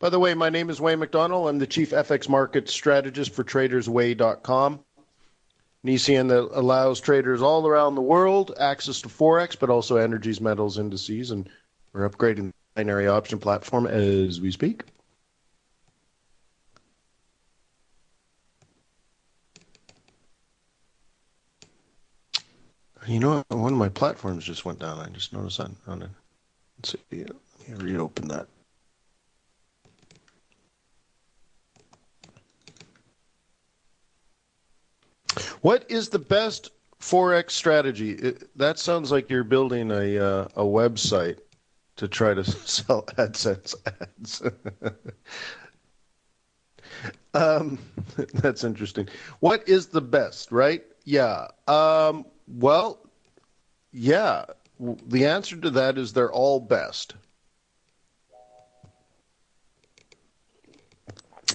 By the way, my name is Wayne McDonell. I'm the Chief FX Market Strategist for TradersWay.com, an ECN that allows traders all around the world access to Forex, but also energies, metals, indices, and we're upgrading the binary option platform as we speak. You know, one of my platforms just went down. I just noticed that. Let's see. Let me reopen that. What is the best Forex strategy? That sounds like you're building a website to try to sell AdSense ads. That's interesting. What is the best, right? Yeah. Well, yeah. The answer to that is they're all best.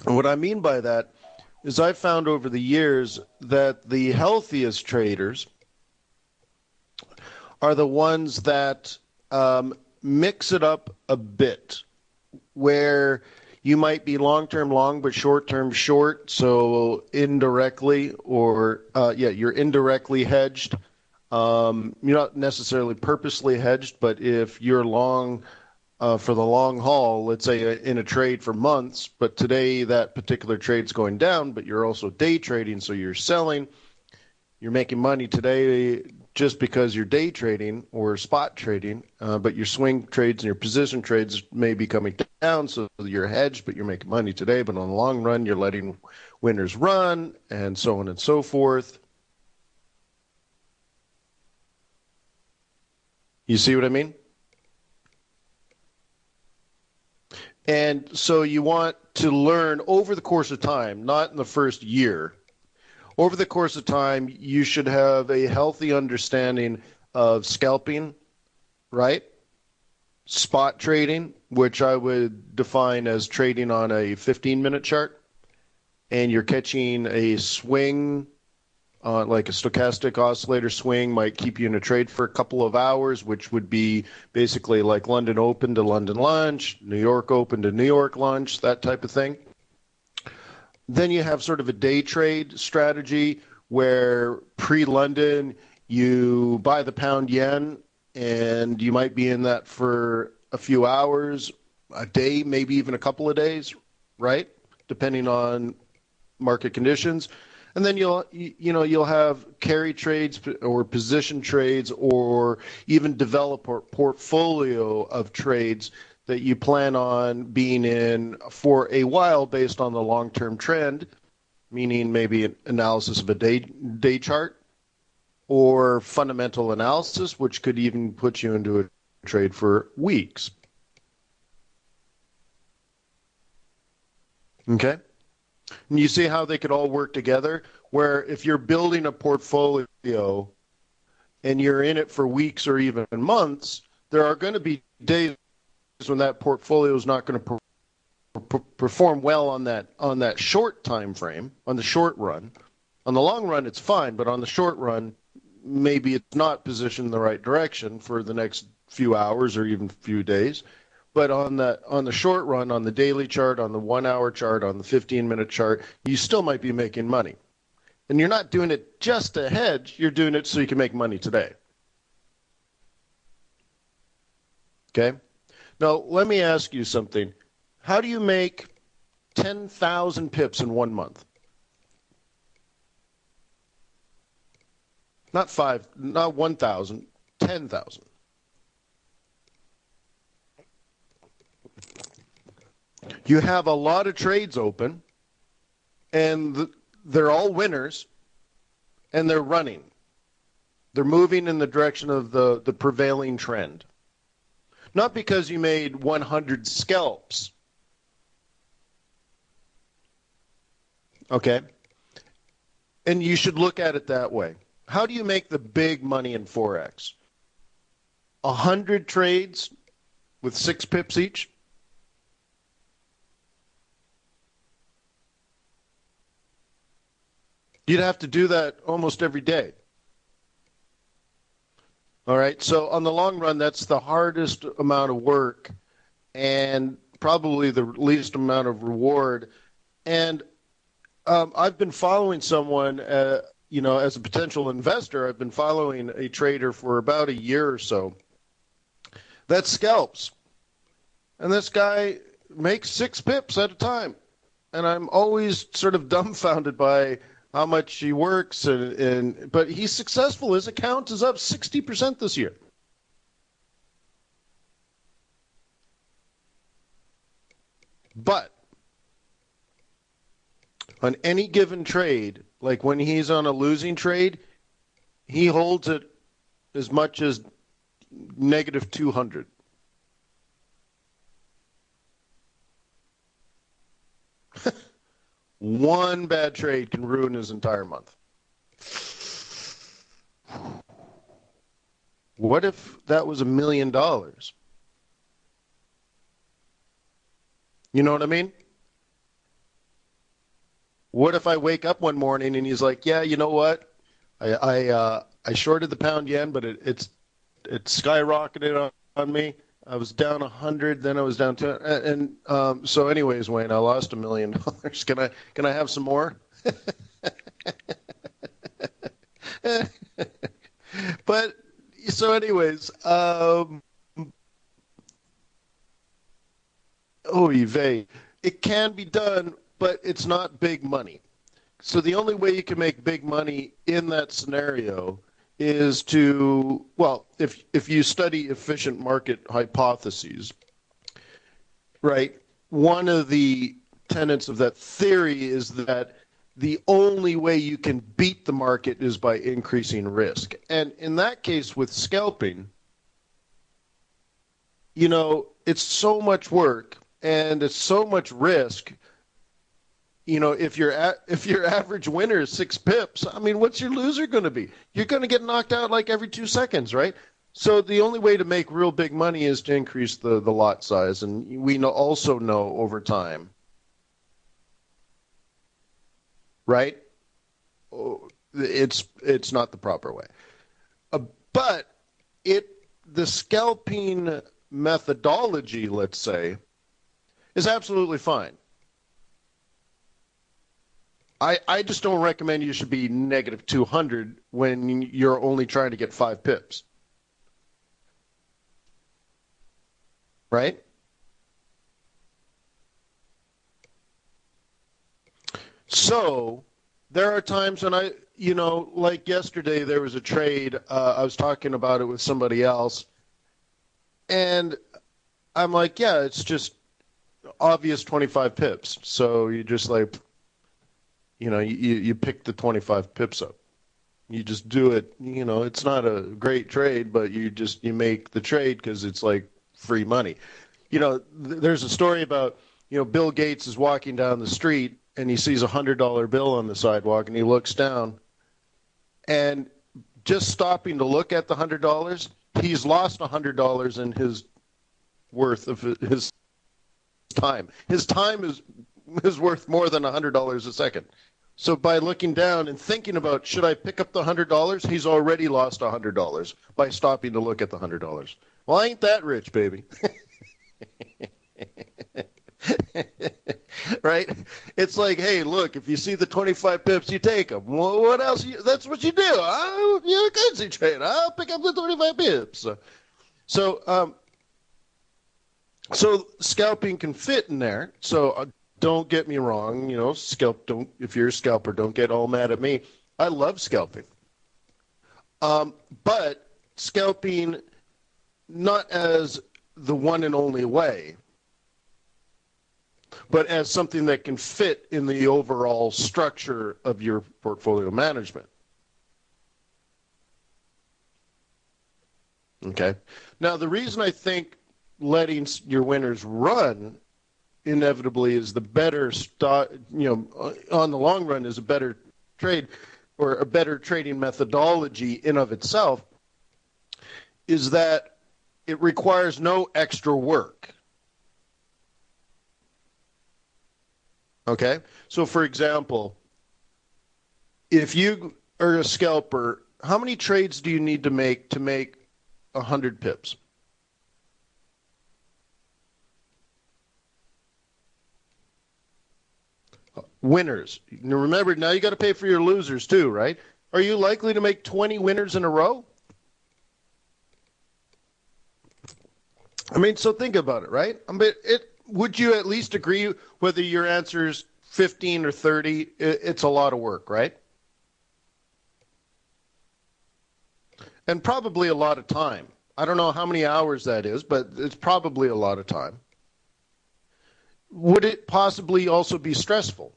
And what I mean by that is I've found over the years that the healthiest traders are the ones that mix it up a bit, where you might be long-term long but short-term short, so indirectly, or you're indirectly hedged. You're not necessarily purposely hedged, but if you're long for the long haul, let's say in a trade for months, but today that particular trade's going down, but you're also day trading, so you're selling, you're making money today just because you're day trading or spot trading, but your swing trades and your position trades may be coming down, so you're hedged, but you're making money today, but on the long run, you're letting winners run, and so on and so forth. You see what I mean? And so you want to learn over the course of time, not in the first year. Over the course of time, you should have a healthy understanding of scalping, right? Spot trading, which I would define as trading on a 15-minute chart, and you're catching a swing, like a stochastic oscillator swing might keep you in a trade for a couple of hours, which would be basically like London Open to London lunch, New York Open to New York lunch, that type of thing. Then you have sort of a day trade strategy where pre-London you buy the pound yen and you might be in that for a few hours, a day, maybe even a couple of days, right? Depending on market conditions. And then you'll have carry trades or position trades or even develop a portfolio of trades that you plan on being in for a while based on the long-term trend, meaning maybe an analysis of a day chart or fundamental analysis, which could even put you into a trade for weeks. Okay? And you see how they could all work together, where if you're building a portfolio and you're in it for weeks or even months, there are going to be days when that portfolio is not going to perform well on that short time frame, on the short run. On the long run, it's fine, but on the short run, maybe it's not positioned in the right direction for the next few hours or even few days. But on the short run, on the daily chart, on the 1 hour chart, on the 15-minute chart, you still might be making money. And you're not doing it just to hedge, you're doing it so you can make money today. Okay? Now, let me ask you something. How do you make 10,000 pips in 1 month? Not 1,000, 10,000. You have a lot of trades open, and they're all winners, and they're running. They're moving in the direction of the prevailing trend. Not because you made 100 scalps. Okay? And you should look at it that way. How do you make the big money in Forex? 100 trades with 6 pips each? You'd have to do that almost every day. All right, so on the long run, that's the hardest amount of work. And probably the least amount of reward. And I've been following someone, as a potential investor. I've been following a trader for about a year or so that scalps. And this guy makes 6 pips at a time. And I'm always sort of dumbfounded by how much he works. But he's successful. His account is up 60% this year. But on any given trade, like when he's on a losing trade, he holds it as much as negative 200. One bad trade can ruin his entire month. What if that was $1 million? You know what I mean? What if I wake up one morning and he's like, "Yeah, you know what? I shorted the pound yen, but it skyrocketed on me. I was down 100, then I was down to, so anyways, Wayne, I lost $1 million. Can I have some more?" But so anyways, Yvette, it can be done, but it's not big money. So the only way you can make big money in that scenario is to, well, if you study efficient market hypotheses, right? One of the tenets of that theory is that the only way you can beat the market is by increasing risk. And in that case with scalping, it's so much work and it's so much risk. If your average winner is 6 pips, I mean, what's your loser going to be? You're going to get knocked out like every 2 seconds, right? So the only way to make real big money is to increase the lot size, and we also know over time, right? It's not the proper way, but the scalping methodology, let's say, is absolutely fine. I just don't recommend you should be negative 200 when you're only trying to get 5 pips. Right? So there are times when like yesterday, there was a trade. I was talking about it with somebody else. And I'm like, yeah, it's just obvious 25 pips. So you just you pick the 25 pips up. You just do it. It's not a great trade, but you make the trade because it's like free money. There's a story about, Bill Gates is walking down the street and he sees $100 bill on the sidewalk and he looks down and just stopping to look at the $100, he's lost $100 in his worth of his time. His time is worth more than $100 a second. So by looking down and thinking about, should I pick up the $100, he's already lost $100 by stopping to look at the $100. Well, ain't that rich, baby? Right? It's like, hey, look, if you see the 25 pips, you take them. Well, what else? That's what you do. You're a currency trader. I'll pick up the 25 pips. So scalping can fit in there. So don't get me wrong. If you're a scalper, don't get all mad at me. I love scalping. But scalping not as the one and only way, but as something that can fit in the overall structure of your portfolio management. Okay. Now, the reason I think letting your winners run inevitably is the better on the long run is a better trade or a better trading methodology in of itself, is that it requires no extra work. Okay? So, for example, if you are a scalper, how many trades do you need to make 100 pips? winners. Now remember, now you got to pay for your losers too, right? Are you likely to make 20 winners in a row? I mean, so think about it, right? I mean, would you at least agree whether your answer is 15 or 30? It's a lot of work, right? And probably a lot of time. I don't know how many hours that is, but it's probably a lot of time. Would it possibly also be stressful?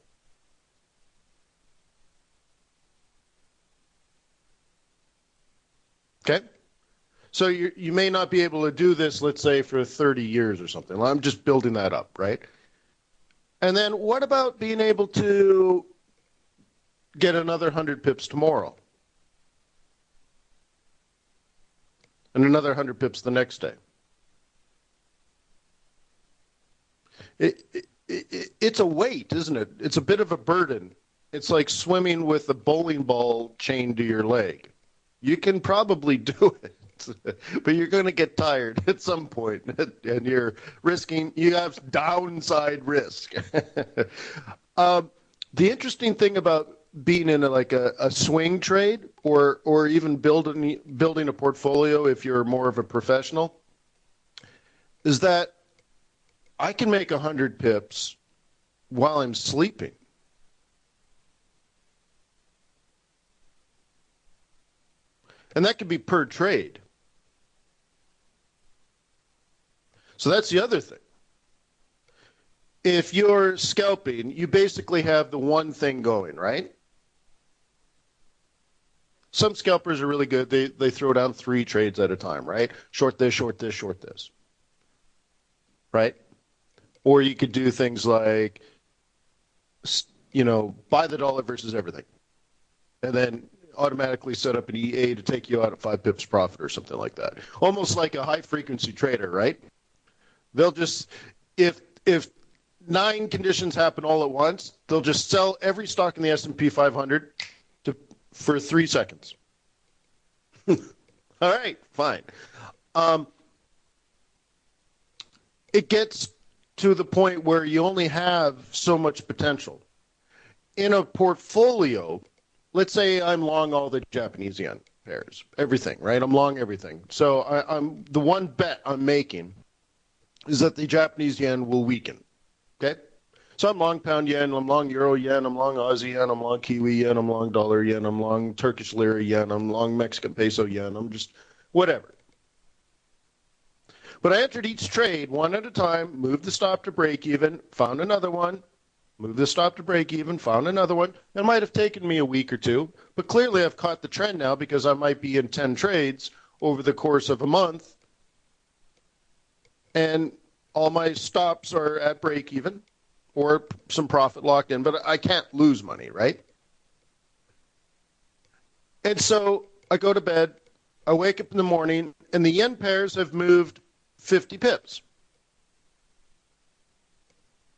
Okay. So you may not be able to do this, let's say, for 30 years or something. I'm just building that up, right? And then what about being able to get another 100 pips tomorrow? And another 100 pips the next day? It's a weight, isn't it? It's a bit of a burden. It's like swimming with a bowling ball chained to your leg. You can probably do it. But you're going to get tired at some point, and you have downside risk. The interesting thing about being in a swing trade or even building a portfolio, if you're more of a professional, is that I can make 100 pips while I'm sleeping. And that could be per trade. So that's the other thing. If you're scalping, you basically have the one thing going, right? Some scalpers are really good. They throw down 3 trades at a time, right? Short this, short this, short this. Right? Or you could do things like, buy the dollar versus everything. And then automatically set up an EA to take you out at 5 pips profit or something like that. Almost like a high frequency trader, right? They'll just, if 9 conditions happen all at once, they'll just sell every stock in the S&P 500 for 3 seconds. All right, fine. It gets to the point where you only have so much potential. In a portfolio, let's say I'm long all the Japanese yen pairs, everything, right? I'm long everything. So I'm the one bet I'm making is that the Japanese yen will weaken. Okay? So I'm long pound yen, I'm long euro yen, I'm long Aussie yen, I'm long Kiwi yen, I'm long dollar yen, I'm long Turkish lira yen, I'm long Mexican peso yen, I'm just whatever. But I entered each trade one at a time, moved the stop to break even, found another one, moved the stop to break even, found another one. It might have taken me a week or two, but clearly I've caught the trend now because I might be in 10 trades over the course of a month. And all my stops are at break even or some profit locked in, but I can't lose money, right? And so I go to bed, I wake up in the morning, and the yen pairs have moved 50 pips.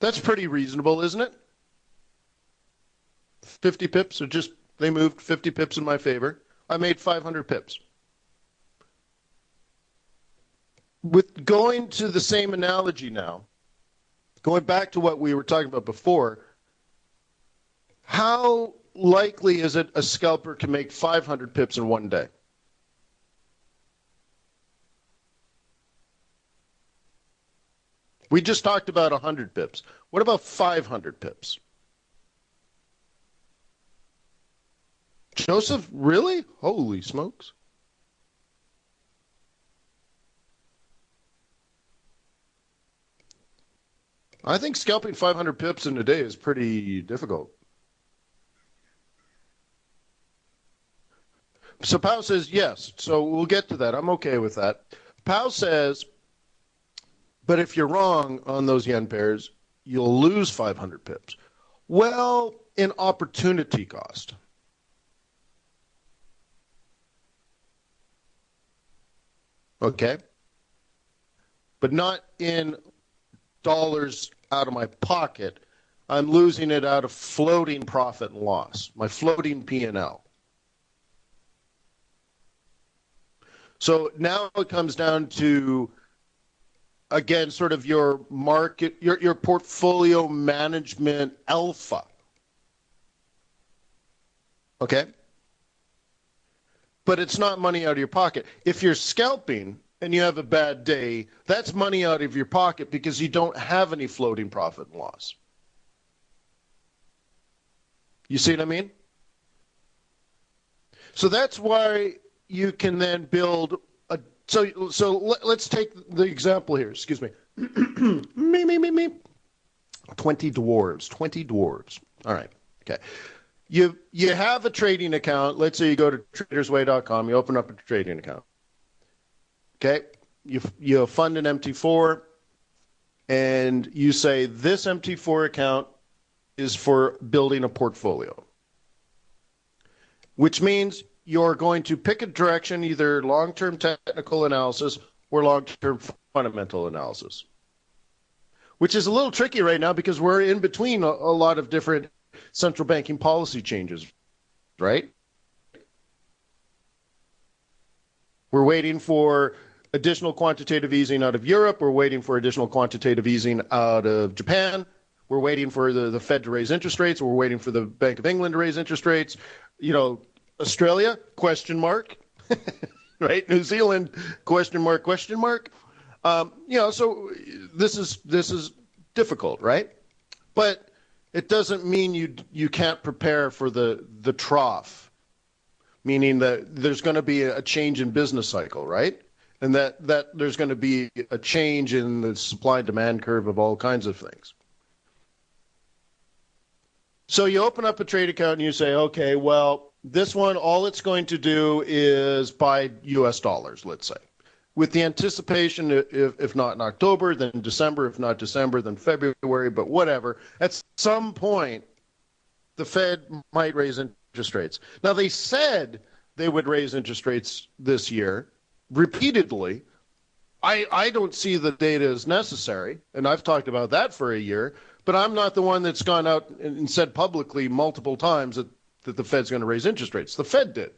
That's pretty reasonable, isn't it? 50 pips are just, they moved 50 pips in my favor. I made 500 pips. With going to the same analogy now, going back to what we were talking about before, how likely is it a scalper can make 500 pips in one day? We just talked about 100 pips. What about 500 pips? Joseph, really? Holy smokes. I think scalping 500 pips in a day is pretty difficult. So Pau says yes. So we'll get to that. I'm okay with that. Pau says, but if you're wrong on those yen pairs, you'll lose 500 pips. Well, in opportunity cost. Okay? But not in dollars out of my pocket. I'm losing it out of floating profit and loss, my floating P&L. So now it comes down to, again, sort of your market, your portfolio management alpha. Okay? But it's not money out of your pocket. If you're scalping and you have a bad day, that's money out of your pocket because you don't have any floating profit and loss. You see what I mean? So that's why you can then build a. Let's take the example here. Excuse me. me. 20 dwarves. 20 dwarves. All right. Okay. You have a trading account. Let's say you go to tradersway.com. You open up a trading account. Okay. You fund an MT4, and you say this MT4 account is for building a portfolio, which means you're going to pick a direction, either long-term technical analysis or long-term fundamental analysis, which is a little tricky right now because we're in between a lot of different central banking policy changes, right? We're waiting for additional quantitative easing out of Europe. We're waiting for additional quantitative easing out of Japan. We're waiting for the Fed to raise interest rates. We're waiting for the Bank of England to raise interest rates. You know, Australia, question mark, right? New Zealand, question mark, question mark. So this is difficult, right? But it doesn't mean you can't prepare for the trough, meaning that there's going to be a change in business cycle, right? And that there's going to be a change in the supply and demand curve of all kinds of things. So you open up a trade account and you say, okay, well, this one, all it's going to do is buy US dollars, let's say, with the anticipation, if not in October, then December, if not December, then February, but whatever. At some point, the Fed might raise interest rates. Now, they said they would raise interest rates this year repeatedly. I don't see the data as necessary, and I've talked about that for a year, but I'm not the one that's gone out and said publicly multiple times that the Fed's going to raise interest rates. The Fed did.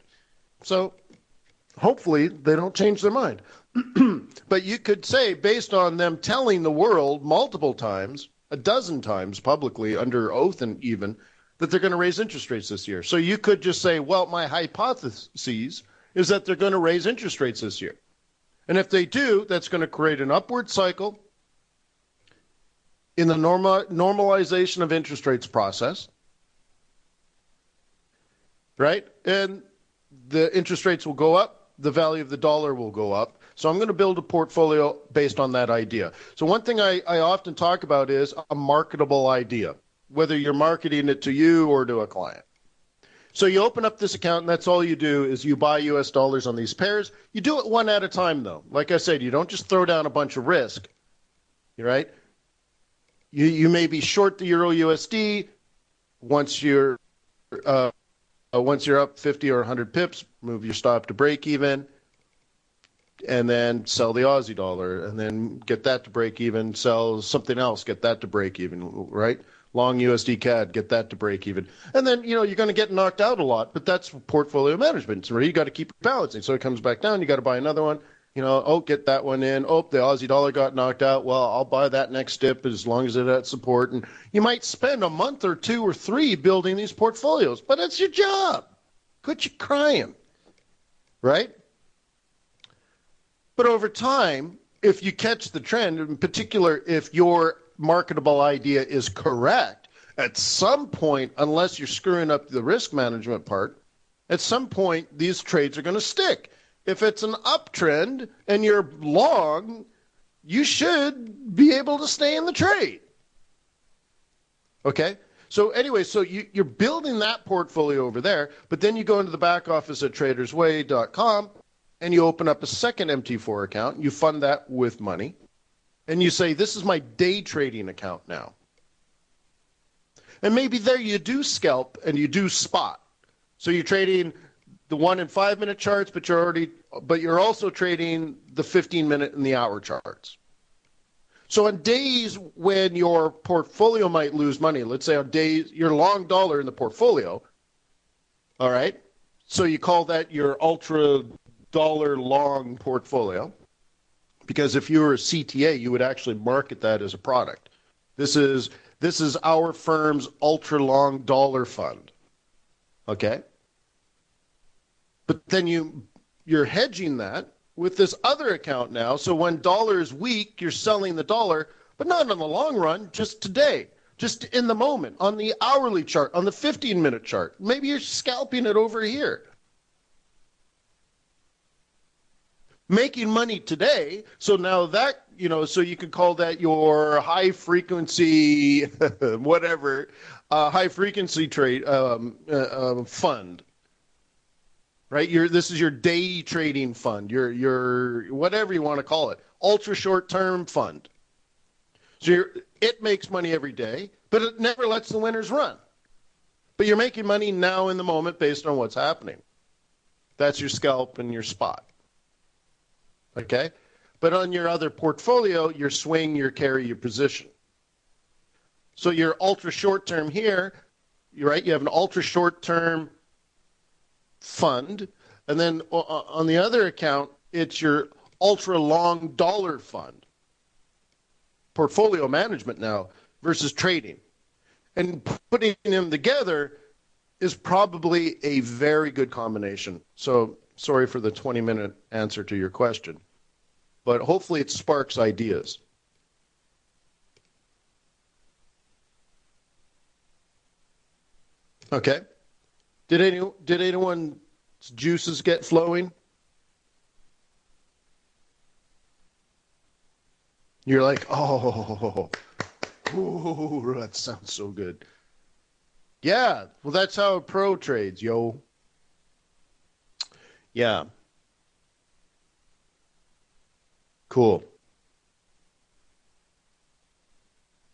So hopefully they don't change their mind. But you could say, based on them telling the world multiple times, a dozen times publicly, under oath and even, that they're going to raise interest rates this year. So you could just say, well, my hypothesis is that they're going to raise interest rates this year. And if they do, that's going to create an upward cycle in the normalization of interest rates process, right? And the interest rates will go up, the value of the dollar will go up. So I'm going to build a portfolio based on that idea. So one thing I often talk about is a marketable idea, whether you're marketing it to you or to a client. So you open up this account, and that's all you do is you buy US dollars on these pairs. You do it one at a time, though. Like I said, you don't just throw down a bunch of risk, right? You may be short the Euro USD. Once you're up 50 or 100 pips, move your stop to break even, and then sell the Aussie dollar, and then get that to break even, sell something else, get that to break even, right? Long USD CAD, get that to break even. And then, you're going to get knocked out a lot, but that's portfolio management. So you got to keep balancing. So it comes back down, you got to buy another one. Get that one in. Oh, the Aussie dollar got knocked out. Well, I'll buy that next dip as long as it's at support. And you might spend a month or 2 or 3 building these portfolios, but it's your job. Quit you crying, right? But over time, if you catch the trend, in particular, if your marketable idea is correct, at some point, unless you're screwing up the risk management part, at some point, these trades are going to stick. If it's an uptrend and you're long, you should be able to stay in the trade. Okay? So anyway, you're building that portfolio over there, but then you go into the back office at tradersway.com and you open up a second MT4 account. You fund that with money. And you say, this is my day trading account now. And maybe there you do scalp and you do spot. So you're trading the 1 and 5 minute charts, but you're also trading the 15-minute and the hour charts. So on days when your portfolio might lose money, let's say on days you're long dollar in the portfolio, all right? So you call that your ultra dollar long portfolio, because if you were a CTA, you would actually market that as a product. This is our firm's ultra long dollar fund. Okay? But then you're hedging that with this other account now. So when dollar is weak, you're selling the dollar, but not in the long run, just today, just in the moment, on the hourly chart, on the 15-minute chart. Maybe you're scalping it over here. Making money today, so now that, so you could call that your high frequency, whatever, high frequency trade fund, right? This is your day trading fund, your whatever you want to call it, ultra short term fund. So it makes money every day, but it never lets the winners run. But you're making money now in the moment based on what's happening. That's your scalp and your spot. Okay? But on your other portfolio, your swing, your carry, your position. So your ultra short term here, right? You have an ultra short term fund, and then on the other account, it's your ultra long dollar fund. Portfolio management now versus trading. And putting them together is probably a very good combination. So sorry for the 20-minute answer to your question, but hopefully it sparks ideas. Okay. Did anyone's juices get flowing? You're like, oh, that sounds so good. Yeah, well, that's how a pro trades, yo. Yeah. Cool.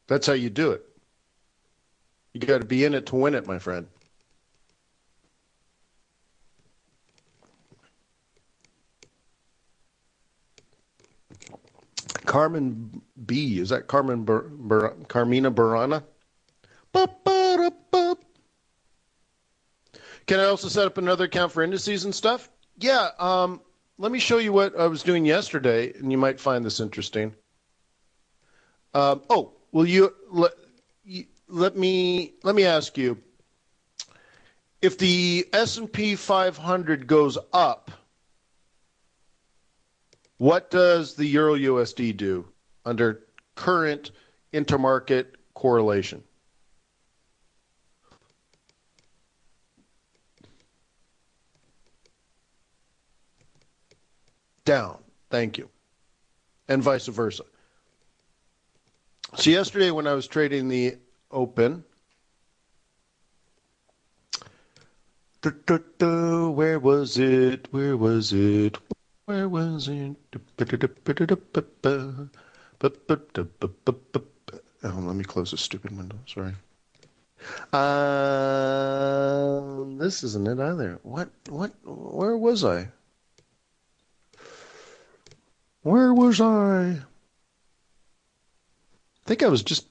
That's how you do it. You got to be in it to win it, my friend. Carmen B. Is that Carmina Burana? Can I also set up another account for indices and stuff? Yeah. Let me show you what I was doing yesterday, and you might find this interesting. Will you let me ask you, if the S&P 500 goes up, what does the Euro USD do under current intermarket correlation? Down. Thank you. And vice versa. So yesterday when I was trading the open, where was it? Where was it? Where was it? Oh, let me close this stupid window. Sorry. This isn't it either. What? Where was I? Where was I? I think I was just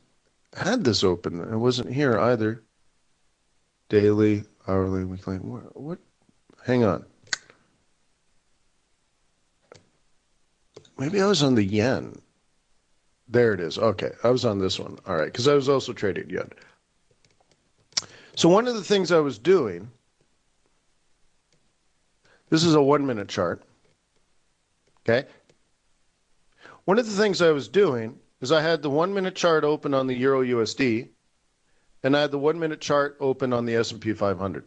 had this open. I wasn't here either. Daily, hourly, weekly. What? Hang on. Maybe I was on the yen. There it is. Okay, I was on this one. All right, because I was also trading yen. So one of the things I was doing, this is a 1-minute chart. Okay. One of the things I was doing is I had the 1-minute chart open on the Euro USD, and I had the 1-minute chart open on the S&P 500.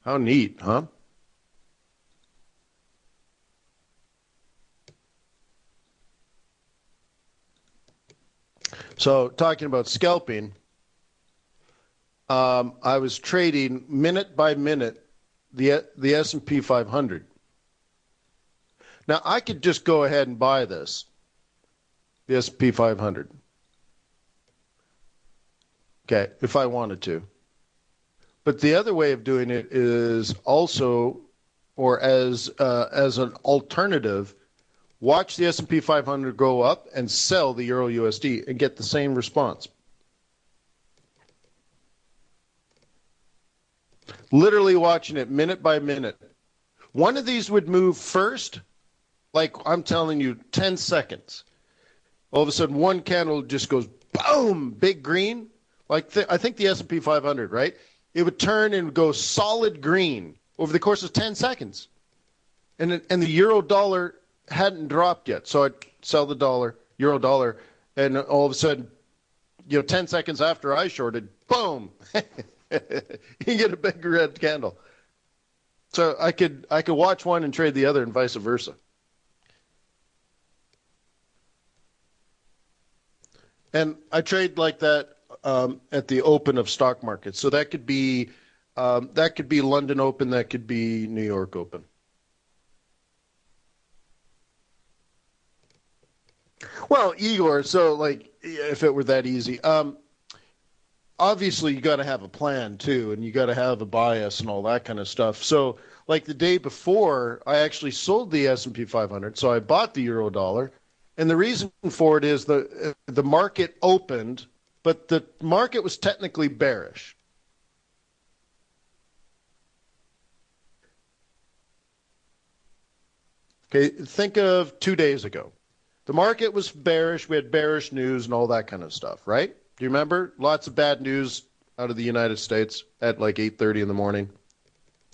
How neat, huh? So talking about scalping, I was trading minute by minute the S&P 500. Now I could just go ahead and buy this, the S&P 500. Okay, if I wanted to. But the other way of doing it is also, or as an alternative, watch the S&P 500 go up and sell the Euro USD and get the same response. Literally watching it minute by minute. One of these would move first, like I'm telling you, 10 seconds. All of a sudden, one candle just goes boom, big green. Like I think the S&P 500, right? it would turn and go solid green over the course of 10 seconds. And the euro dollar hadn't dropped yet. So I'd sell the dollar, euro dollar, and all of a sudden, 10 seconds after I shorted, boom, you get a big red candle. So I could watch one and trade the other and vice versa. And I trade like that at the open of stock markets. So that could be London Open, that could be New York Open. Well, Igor, so like if it were that easy, obviously you got to have a plan too, and you got to have a bias and all that kind of stuff. So like the day before, I actually sold the S&P 500, so I bought the euro dollar, and the reason for it is the market opened, but the market was technically bearish. Okay, think of 2 days ago. The market was bearish. We had bearish news and all that kind of stuff, right? Do you remember? Lots of bad news out of the United States at like 8:30 in the morning.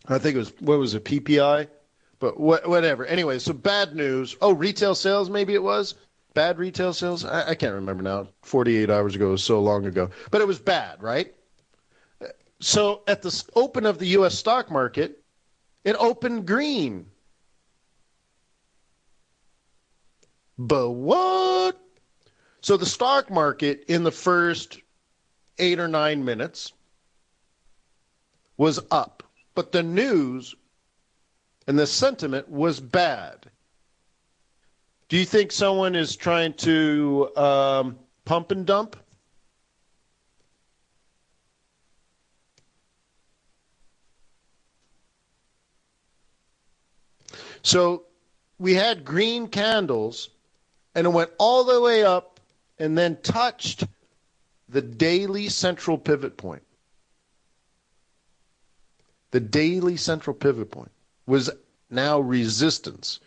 I think it was, what was it, PPI? But whatever. Anyway, so bad news. Oh, retail sales, maybe it was? Bad retail sales? I can't remember now. 48 hours ago was so long ago. But it was bad, right? So at the open of the U.S. stock market, it opened green. But what? So the stock market in the first 8 or 9 minutes was up, but the news and the sentiment was bad. Do you think someone is trying to pump and dump? So we had green candles, and it went all the way up and then touched the daily central pivot point. The daily central pivot point was now resistance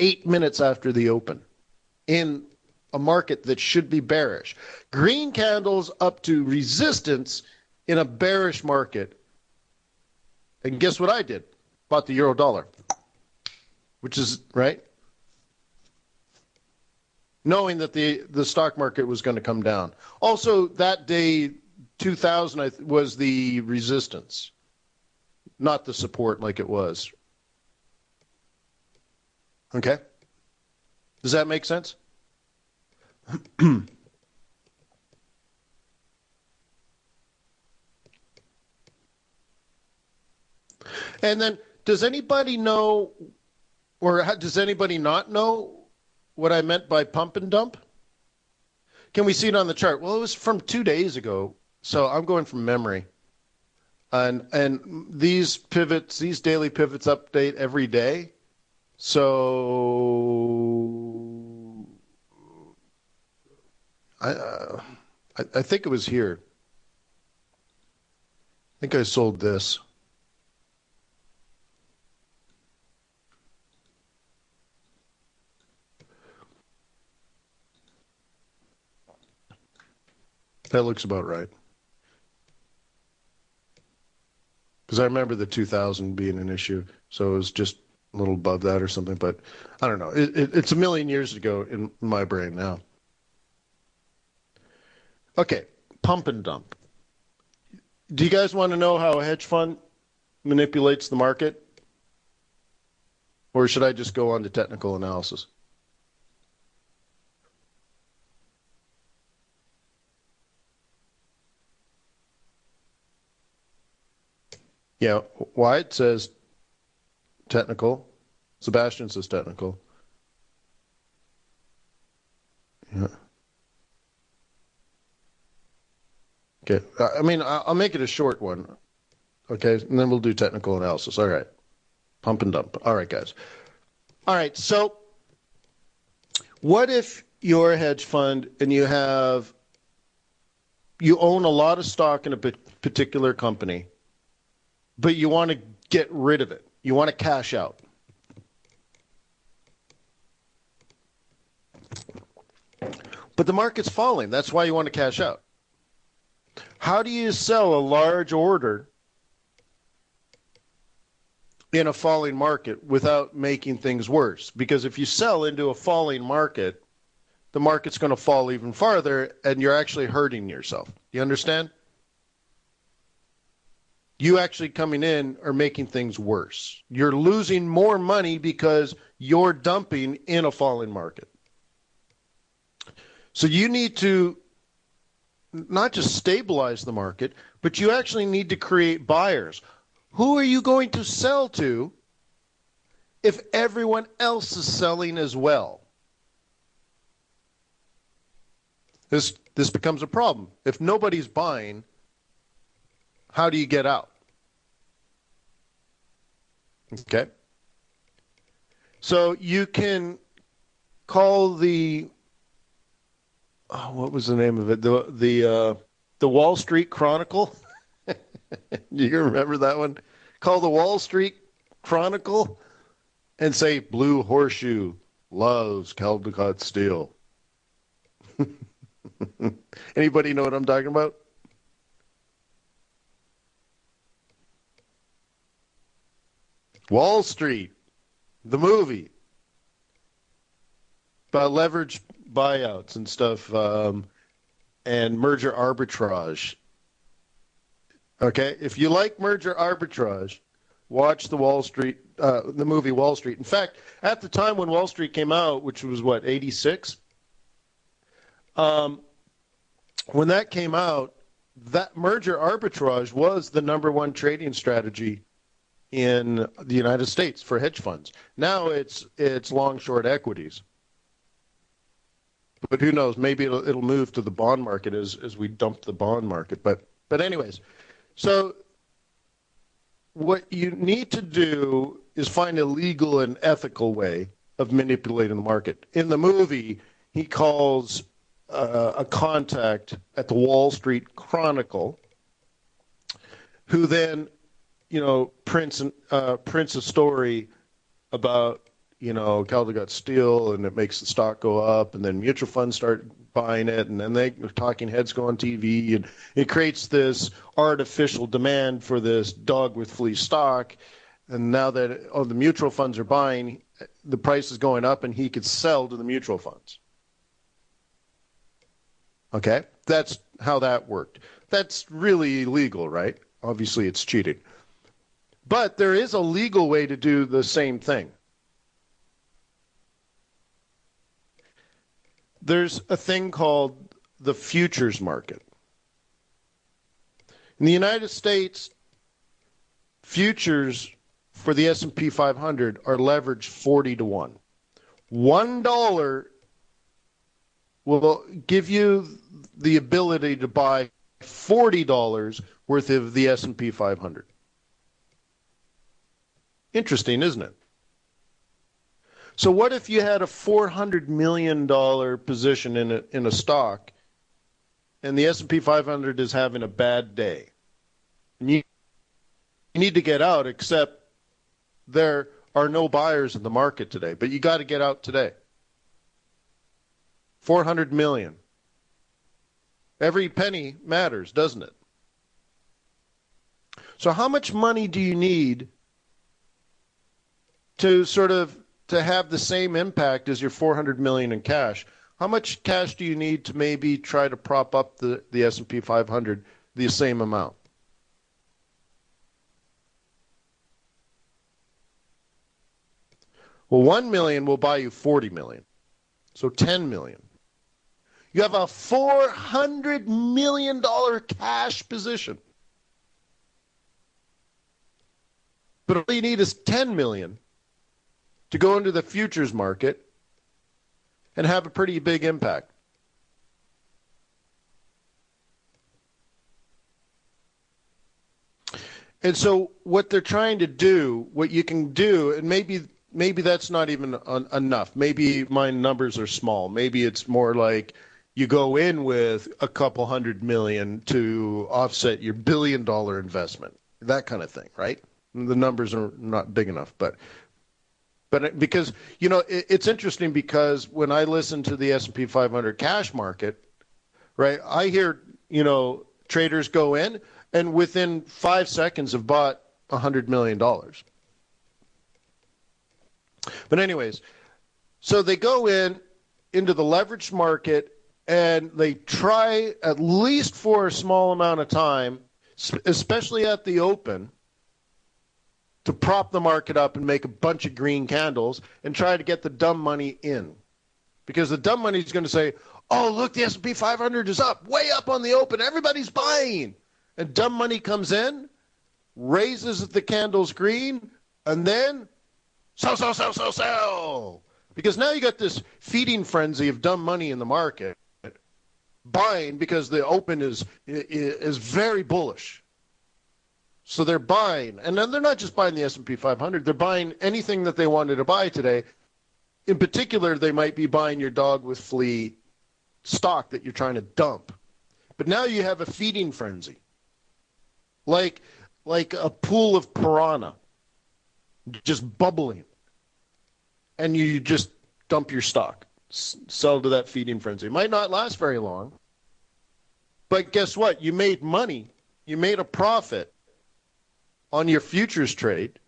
8 minutes after the open in a market that should be bearish. Green candles up to resistance in a bearish market. And guess what I did? Bought the euro dollar, which is, right? Knowing that the stock market was going to come down. Also, that day, 2000 was the resistance, not the support like it was. Okay? Does that make sense? And then, does anybody know, or does anybody not know what I meant by pump and dump? Can we see it on the chart? Well, it was from 2 days ago, so I'm going from memory. And these pivots, these daily pivots update every day. So I think it was here. I think I sold this. That looks about right. Because I remember the 2000 being an issue, so it was just a little above that or something. But I don't know. It's a million years ago in my brain now. Okay, pump and dump. Do you guys want to know how a hedge fund manipulates the market? Or should I just go on to technical analysis? Yeah, Wyatt says technical. Sebastian says technical. Yeah. Okay. I mean, I'll make it a short one. Okay, and then we'll do technical analysis. All right. Pump and dump. All right, guys. All right, so what if you're a hedge fund and you own a lot of stock in a particular company, but you want to get rid of it? You want to cash out. But the market's falling. That's why you want to cash out. How do you sell a large order in a falling market without making things worse. Because if you sell into a falling market, the market's going to fall even farther and you're actually hurting yourself. You understand? You actually coming in are making things worse. You're losing more money because you're dumping in a falling market. So you need to not just stabilize the market, but you actually need to create buyers. Who are you going to sell to if everyone else is selling as well? This becomes a problem. If nobody's buying, how do you get out? Okay. So you can call the what was the name of it? The Wall Street Chronicle. Do you remember that one? Call the Wall Street Chronicle and say Blue Horseshoe loves Caldecott steel. Anybody know what I'm talking about? Wall Street, the movie about leveraged buyouts and stuff, and merger arbitrage. Okay, if you like merger arbitrage, watch the movie Wall Street. In fact, at the time when Wall Street came out, which was what, 86? When that came out, that merger arbitrage was the number one trading strategy in the United States for hedge funds. Now it's long short equities. But who knows? Maybe it'll move to the bond market as we dump the bond market. But anyways, so what you need to do is find a legal and ethical way of manipulating the market. In the movie, he calls a contact at the Wall Street Chronicle, who then, prints a story about, Caldecott Steel, and it makes the stock go up, and then mutual funds start buying it, and then talking heads go on TV, and it creates this artificial demand for this dog with flea stock. And now that the mutual funds are buying, the price is going up, and he could sell to the mutual funds. Okay, that's how that worked. That's really illegal, right? Obviously, it's cheating. But there is a legal way to do the same thing. There's a thing called the futures market. In the United States, futures for the S&P 500 are leveraged 40 to 1. $1 will give you the ability to buy $40 worth of the S&P 500. Interesting, isn't it? So what if you had a $400 million position in a stock, and the S&P 500 is having a bad day? And you need to get out, except there are no buyers in the market today, but you got to get out today. 400 million. Every penny matters, doesn't it? So how much money do you need to to have the same impact as your 400 million in cash? How much cash do you need to maybe try to prop up the S&P 500 the same amount? Well, 1 million will buy you 40 million. So 10 million. You have a $400 million cash position. But all you need is 10 million to go into the futures market and have a pretty big impact. And so what they're trying to do, what you can do, and maybe that's not even enough. Maybe my numbers are small. Maybe it's more like you go in with a couple $100 million to offset your $1 billion investment, that kind of thing, right? The numbers are not big enough, but because, it's interesting because when I listen to the S&P 500 cash market, right, I hear, traders go in and within 5 seconds have bought $100 million. But anyways, so they go into the leveraged market and they try at least for a small amount of time, especially at the open, to prop the market up and make a bunch of green candles and try to get the dumb money in. Because the dumb money is going to say, oh, look, the S&P 500 is up, way up on the open. Everybody's buying. And dumb money comes in, raises the candles green, and then sell, sell, sell, sell, sell. Because now you got this feeding frenzy of dumb money in the market, buying because the open is very bullish. So they're buying, and then they're not just buying the S&P 500. They're buying anything that they wanted to buy today. In particular, they might be buying your dog with flea stock that you're trying to dump. But now you have a feeding frenzy, like a pool of piranha, just bubbling, and you just dump your stock, sell to that feeding frenzy. It might not last very long, but guess what? You made money. You made a profit on your futures trade,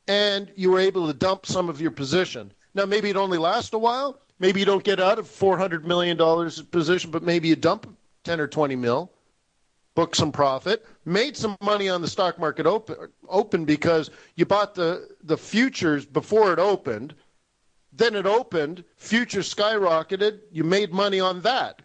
and you were able to dump some of your position. Now, maybe it only lasts a while. Maybe you don't get out of $400 million position, but maybe you dump 10 or 20 mil, book some profit, made some money on the stock market open because you bought the futures before it opened. Then it opened, futures skyrocketed, you made money on that.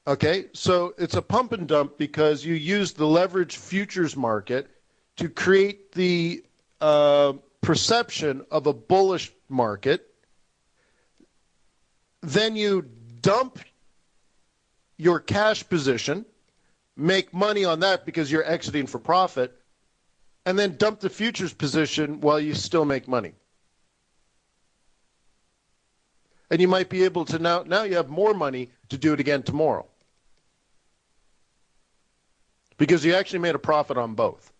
Okay, so it's a pump and dump because you use the leveraged futures market to create the perception of a bullish market. Then you dump your cash position, make money on that because you're exiting for profit, and then dump the futures position while you still make money. And you might be able to now you have more money to do it again tomorrow. Because you actually made a profit on both.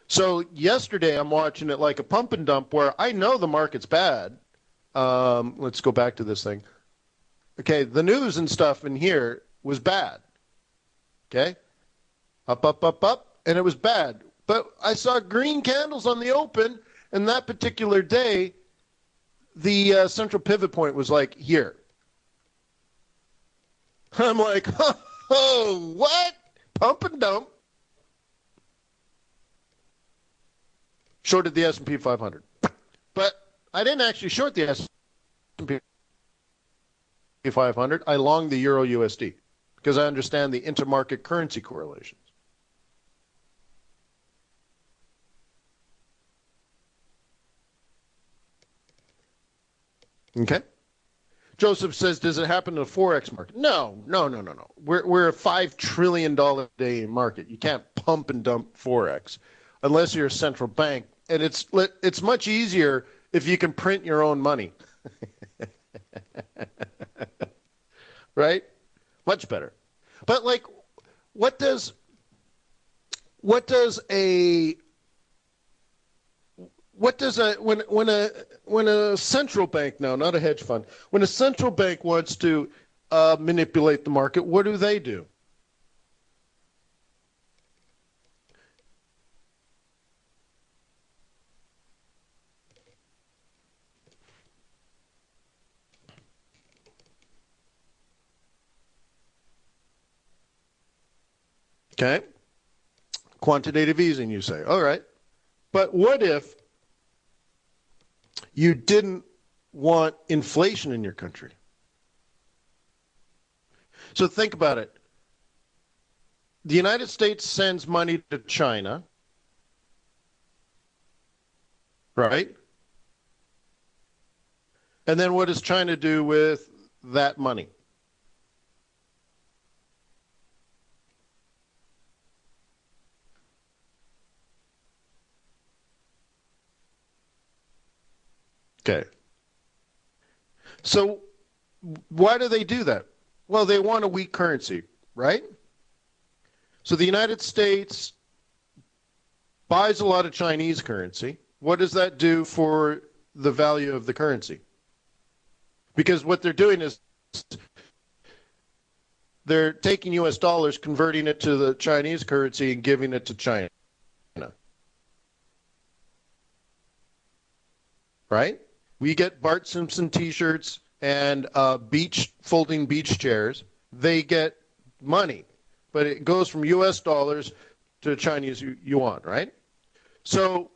So yesterday I'm watching it like a pump and dump where I know the market's bad. Let's go back to this thing. Okay, the news and stuff in here was bad. Okay? Up, up, up, up, and it was bad. But I saw green candles on the open, and that particular day, the central pivot point was like here. I'm like, oh, what? Pump and dump. Shorted the S&P 500. But I didn't actually short the S&P 500. I longed the Euro USD because I understand the intermarket currency correlations. Okay? Joseph says, does it happen in the Forex market? No. We're a $5 trillion a day market. You can't pump and dump Forex unless you're a central bank. And it's much easier if you can print your own money. Right? Much better. But like, what does a when a central bank, now not a hedge fund, when a central bank wants to manipulate the market, what do? Okay. Quantitative easing, you say. All right. But what if you didn't want inflation in your country? So think about it. The United States sends money to China, right? And then what does China do with that money? Okay. So why do they do that? Well, they want a weak currency, right? So the United States buys a lot of Chinese currency. What does that do for the value of the currency? Because what they're doing is they're taking US dollars, converting it to the Chinese currency and giving it to China. Right? We get Bart Simpson t-shirts and folding beach chairs. They get money, but it goes from US dollars to Chinese yuan, right? So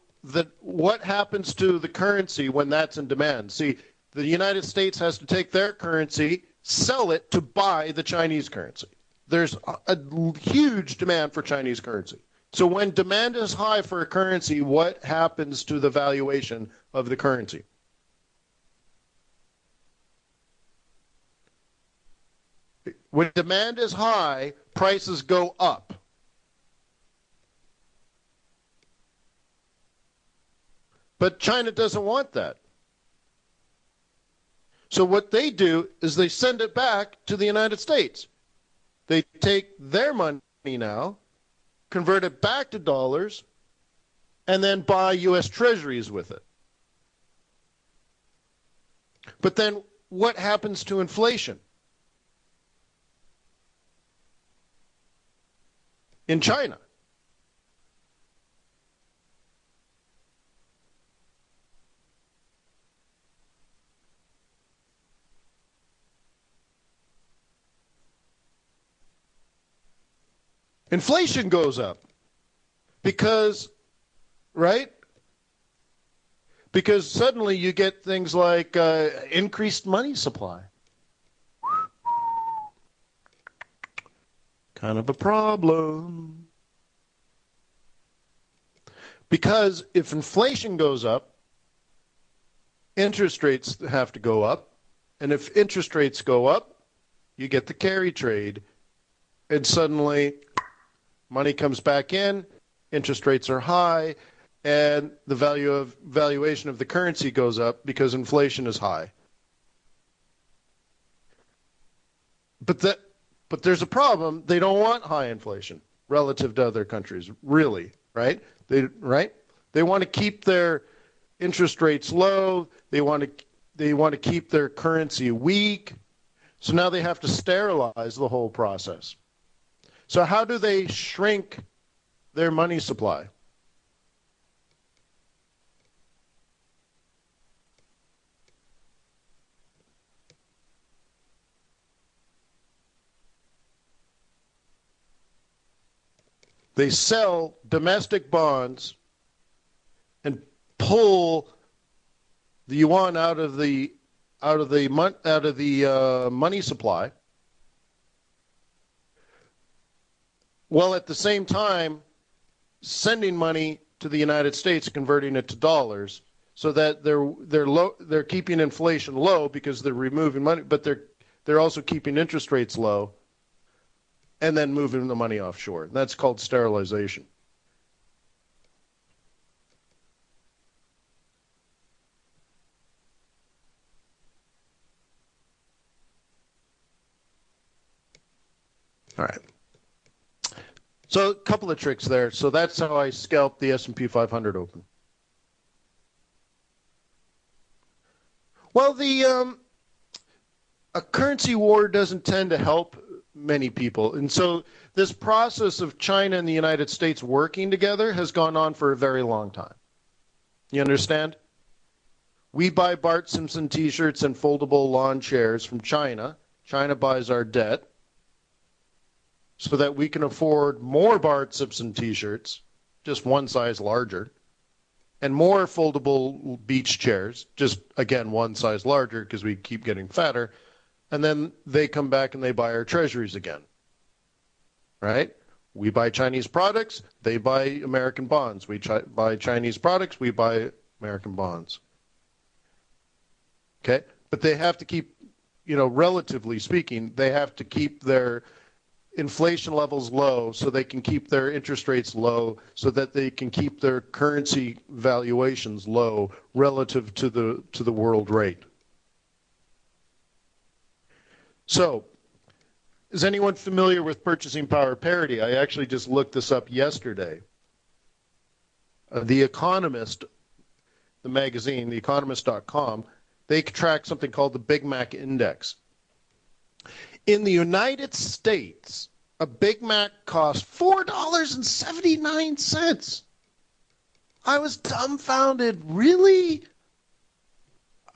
what happens to the currency when that's in demand? See, the United States has to take their currency, sell it to buy the Chinese currency. There's a huge demand for Chinese currency. So when demand is high for a currency, what happens to the valuation of the currency? When demand is high, prices go up. But China doesn't want that. So what they do is they send it back to the United States. They take their money now, convert it back to dollars, and then buy U.S. treasuries with it. But then what happens to inflation? In China. Inflation goes up because, right? Because suddenly you get things like increased money supply. Kind of a problem. Because if inflation goes up, interest rates have to go up. And if interest rates go up, you get the carry trade. And suddenly money comes back in, interest rates are high, and the valuation of the currency goes up because inflation is high. But there's a problem. They don't want high inflation relative to other countries, really, right? They want to keep their interest rates low. They want to keep their currency weak. So now they have to sterilize the whole process. So how do they shrink their money supply? They sell domestic bonds and pull the yuan out of the money supply, while at the same time sending money to the United States, converting it to dollars, so that they're keeping inflation low because they're removing money, but they're also keeping interest rates low, and then moving the money offshore. That's called sterilization. All right. So a couple of tricks there. So that's how I scalped the S&P 500 open. Well, a currency war doesn't tend to help many people. And so this process of China and the United States working together has gone on for a very long time. You understand? We buy Bart Simpson t-shirts and foldable lawn chairs from China. China buys our debt so that we can afford more Bart Simpson t-shirts, just one size larger, and more foldable beach chairs, just, again, one size larger because we keep getting fatter. And then they come back and they buy our treasuries again, right? We buy Chinese products, they buy American bonds. We buy Chinese products, we buy American bonds. Okay? But they have to keep, relatively speaking, they have to keep their inflation levels low so they can keep their interest rates low so that they can keep their currency valuations low relative to the world rate. So, is anyone familiar with purchasing power parity? I actually just looked this up yesterday. The Economist, the magazine, theeconomist.com, they track something called the Big Mac Index. In the United States, a Big Mac costs $4.79. I was dumbfounded. Really?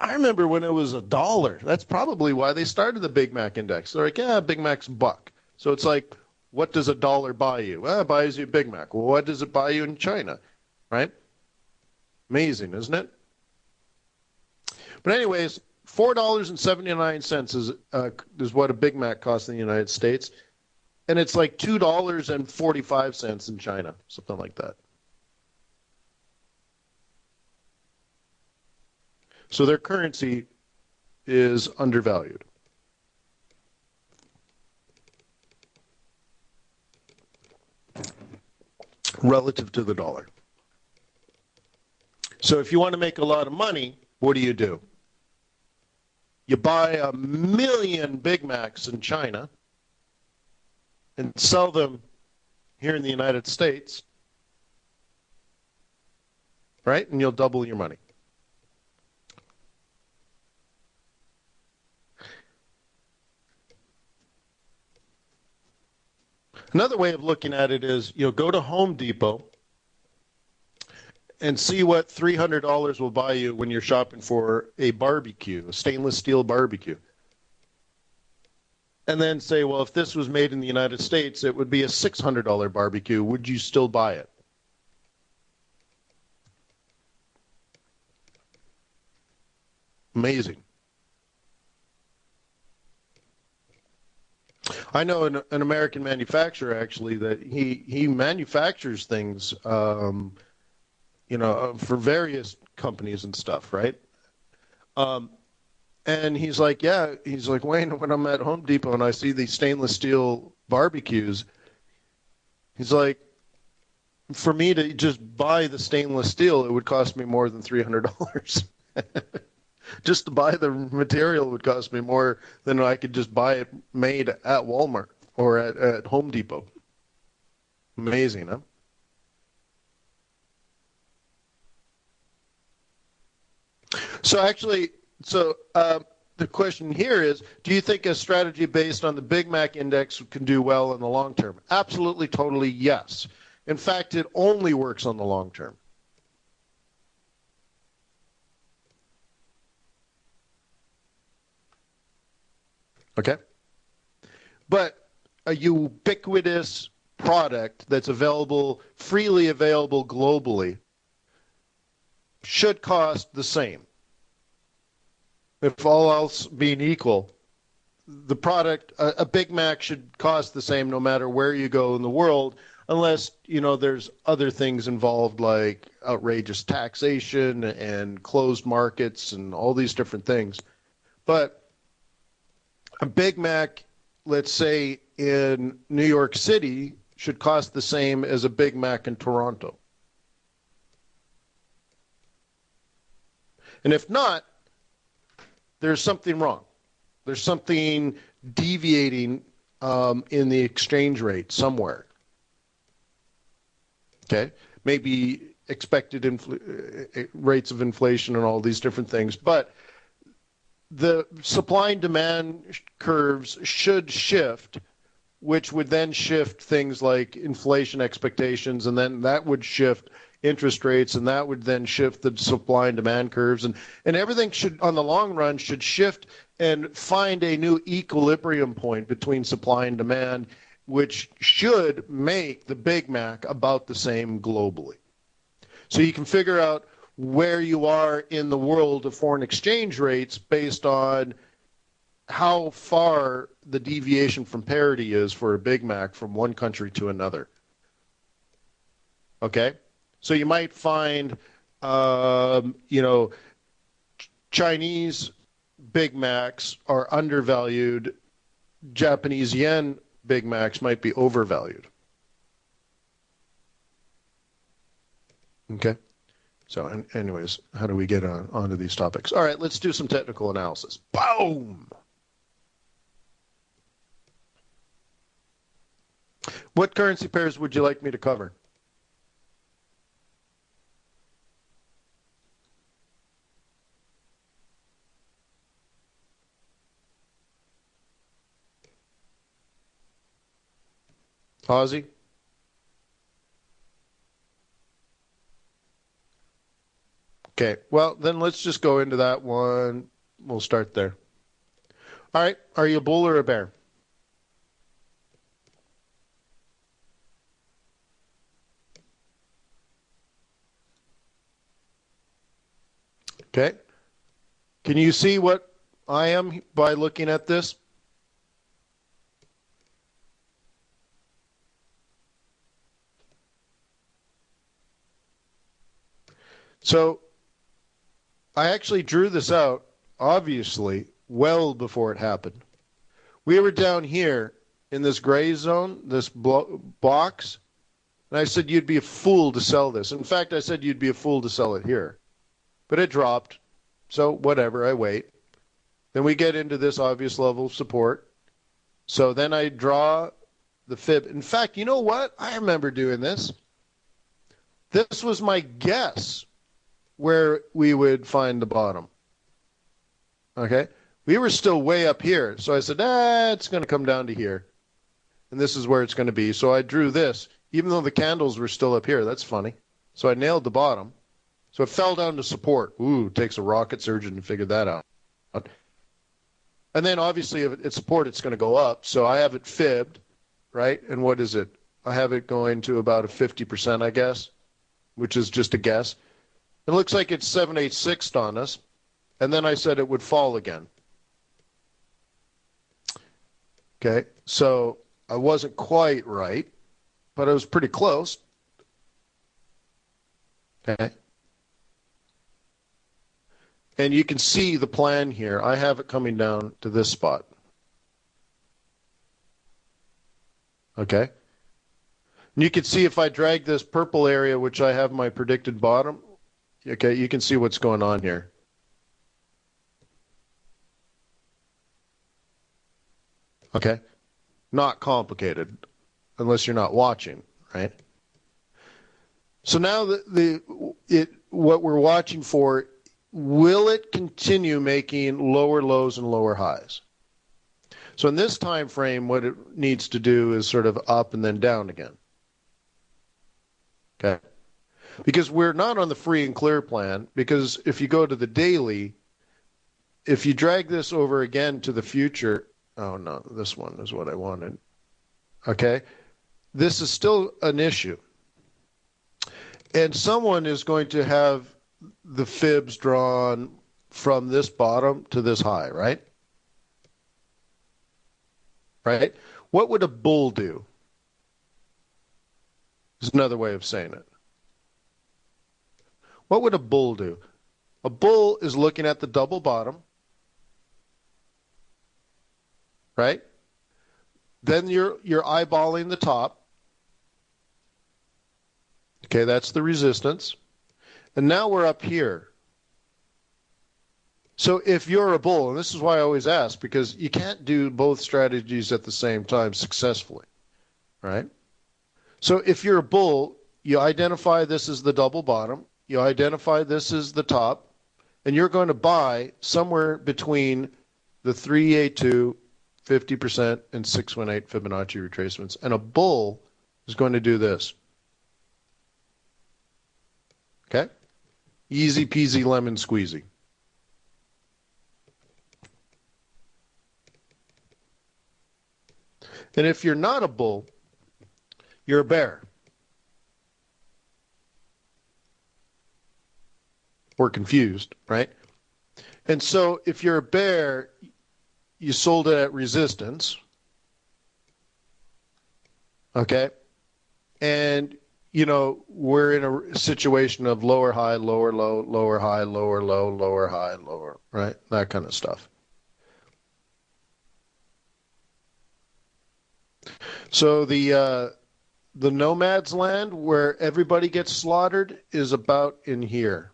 I remember when it was a dollar. That's probably why they started the Big Mac index. They're like, yeah, Big Mac's a buck. So it's like, what does a dollar buy you? Well, it buys you a Big Mac. Well, what does it buy you in China? Right? Amazing, isn't it? But anyways, $4.79 is what a Big Mac costs in the United States, and it's like $2.45 in China, something like that. So their currency is undervalued. Relative to the dollar. So if you want to make a lot of money, what do? You buy 1,000,000 Big Macs in China and sell them here in the United States, right? And you'll double your money. Another way of looking at it is, go to Home Depot and see what $300 will buy you when you're shopping for a barbecue, a stainless steel barbecue. And then say, well, if this was made in the United States, it would be a $600 barbecue. Would you still buy it? Amazing. I know an American manufacturer actually that he manufactures things, for various companies and stuff, right? Um, and he's like, yeah, he's like, Wayne, when I'm at Home Depot and I see these stainless steel barbecues, he's like, for me to just buy the stainless steel, it would cost me more than $300. Just to buy the material would cost me more than I could just buy it made at Walmart or at Home Depot. Amazing, huh? So actually, the question here is, do you think a strategy based on the Big Mac index can do well in the long term? Absolutely, totally, yes. In fact, it only works on the long term. Okay? But a ubiquitous product that's available, freely available globally, should cost the same. If all else being equal, the product, a Big Mac should cost the same no matter where you go in the world, unless, there's other things involved like outrageous taxation and closed markets and all these different things. But a Big Mac, let's say in New York City, should cost the same as a Big Mac in Toronto. And if not, there's something wrong. There's something deviating in the exchange rate somewhere. Okay? Maybe expected rates of inflation and all these different things. But the supply and demand curves should shift, which would then shift things like inflation expectations, and then that would shift interest rates, and that would then shift the supply and demand curves, and everything should, on the long run, should shift and find a new equilibrium point between supply and demand, which should make the Big Mac about the same globally. So you can figure out where you are in the world of foreign exchange rates based on how far the deviation from parity is for a Big Mac from one country to another. Okay? So you might find, Chinese Big Macs are undervalued. Japanese yen Big Macs might be overvalued. Okay? So anyways, how do we get onto these topics? All right, let's do some technical analysis. Boom! What currency pairs would you like me to cover? Ozzy? Okay, well, then let's just go into that one. We'll start there. All right, are you a bull or a bear? Okay. Can you see what I am by looking at this? So I actually drew this out, obviously, well before it happened. We were down here in this gray zone, this box, and I said you'd be a fool to sell this. In fact, I said you'd be a fool to sell it here. But it dropped, so whatever, I wait. Then we get into this obvious level of support. So then I draw the fib. In fact, you know what? I remember doing this. This was my guess where we would find the bottom. Okay? We were still way up here. So I said, it's going to come down to here. And this is where it's going to be. So I drew this, even though the candles were still up here. That's funny. So I nailed the bottom. So it fell down to support. Ooh, it takes a rocket surgeon to figure that out. And then obviously if it's support, it's going to go up. So I have it fibbed, right? And what is it? I have it going to about a 50%, I guess, which is just a guess. It looks like it's 786 on us. And then I said it would fall again. Okay, so I wasn't quite right, but I was pretty close. Okay. And you can see the plan here. I have it coming down to this spot. Okay. And you can see if I drag this purple area, which I have my predicted bottom, okay, you can see what's going on here. Okay. Not complicated, unless you're not watching, right? So now what we're watching for, will it continue making lower lows and lower highs? So in this time frame, what it needs to do is sort of up and then down again. Okay. Because we're not on the free and clear plan, because if you go to the daily, if you drag this over again to the future, oh no, this one is what I wanted. Okay. This is still an issue. And someone is going to have the fibs drawn from this bottom to this high, right? Right? What would a bull do? Is another way of saying it. What would a bull do? A bull is looking at the double bottom, right? Then you're eyeballing the top. Okay, that's the resistance. And now we're up here. So if you're a bull, and this is why I always ask, because you can't do both strategies at the same time successfully, right? So if you're a bull, you identify this as the double bottom, you identify this as the top, and you're going to buy somewhere between the 382, 50%, and 618 Fibonacci retracements. And a bull is going to do this. Okay? Easy peasy lemon squeezy. And if you're not a bull, you're a bear. Or confused, right? And so if you're a bear, you sold it at resistance. Okay? And, you know, we're in a situation of lower high, lower low, lower high, lower low, lower high, lower, right? That kind of stuff. So the nomad's land where everybody gets slaughtered is about in here.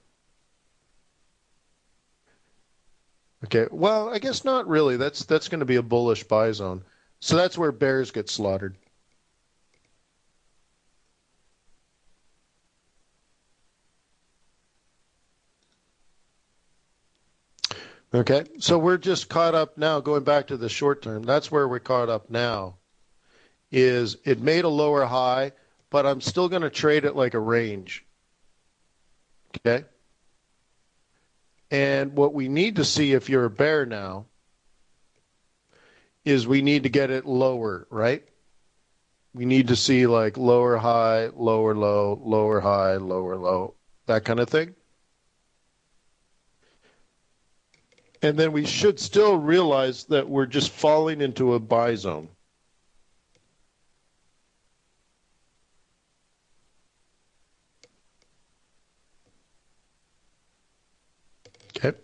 Okay, well, I guess not really. That's going to be a bullish buy zone. So that's where bears get slaughtered. Okay, so we're just caught up now, going back to the short term. That's where we're caught up now is it made a lower high, but I'm still going to trade it like a range. Okay? And what we need to see if you're a bear now is we need to get it lower, right? We need to see like lower high, lower low, lower high, lower low, that kind of thing. And then we should still realize that we're just falling into a buy zone. Okay.